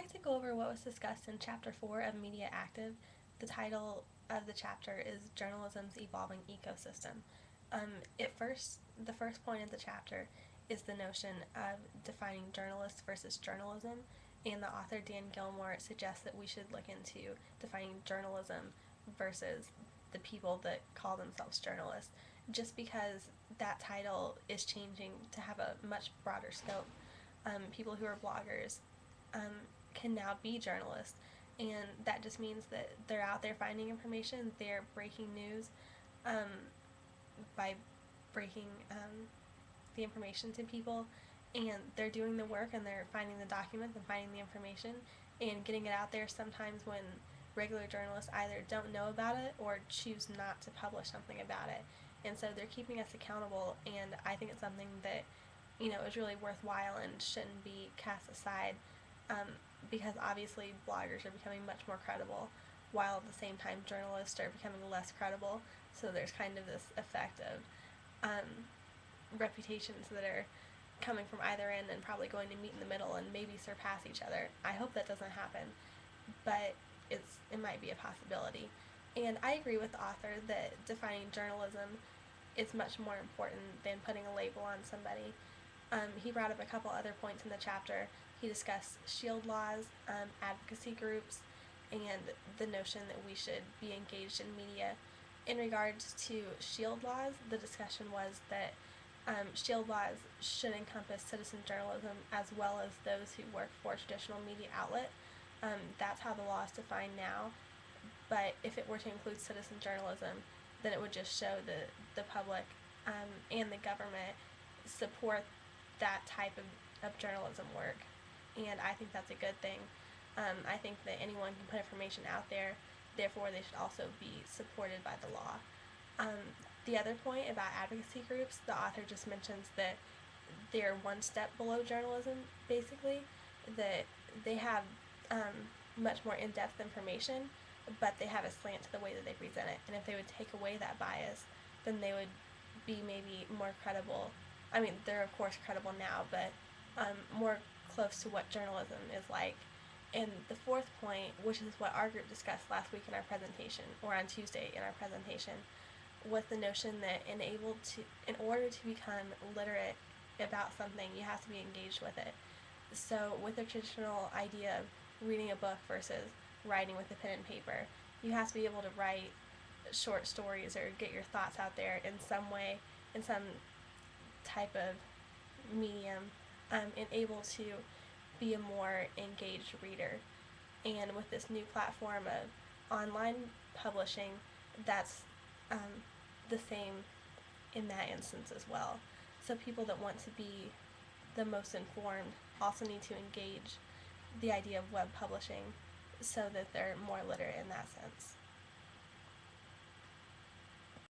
like to go over what was discussed in Chapter 4 of Media Active. The title of the chapter is Journalism's Evolving Ecosystem. The first point of the chapter is the notion of defining journalists versus journalism, and the author Dan Gilmore suggests that we should look into defining journalism versus the people that call themselves journalists, just because that title is changing to have a much broader scope. People who are bloggers um, can now be journalists, and that just means that they're out there finding information, they're breaking news um, by breaking the information to people, and they're doing the work and they're finding the documents and finding the information and getting it out there sometimes when regular journalists either don't know about it or choose not to publish something about it. And so they're keeping us accountable, and I think it's something that is really worthwhile and shouldn't be cast aside, um, because obviously bloggers are becoming much more credible, while at the same time journalists are becoming less credible. So there's kind of this effect of reputations that are coming from either end and probably going to meet in the middle and maybe surpass each other. I hope that doesn't happen, but it might be a possibility. And I agree with the author that defining journalism is much more important than putting a label on somebody. He brought up a couple other points in the chapter. He discussed shield laws, advocacy groups, and the notion that we should be engaged in media. In regards to shield laws, the discussion was that shield laws should encompass citizen journalism as well as those who work for a traditional media outlet. That's how the law is defined now, but if it were to include citizen journalism, then it would just show the public and the government support that type of journalism work, and I think that's a good thing. I think that anyone can put information out there, therefore they should also be supported by the law. The other point about advocacy groups, the author just mentions that they're one step below journalism, basically, that they have much more in-depth information, but they have a slant to the way that they present it. And if they would take away that bias, then they would be maybe more credible. I mean, they're of course credible now, but more close to what journalism is like. And the fourth point, which is what our group discussed last week in our presentation, or on Tuesday in our presentation, was the notion that in order to become literate about something, you have to be engaged with it. So with the traditional idea of reading a book versus writing with a pen and paper, you have to be able to write short stories or get your thoughts out there in some way, in some type of medium, and able to be a more engaged reader. And with this new platform of online publishing, that's the same in that instance as well. So people that want to be the most informed also need to engage the idea of web publishing so that they're more literate in that sense.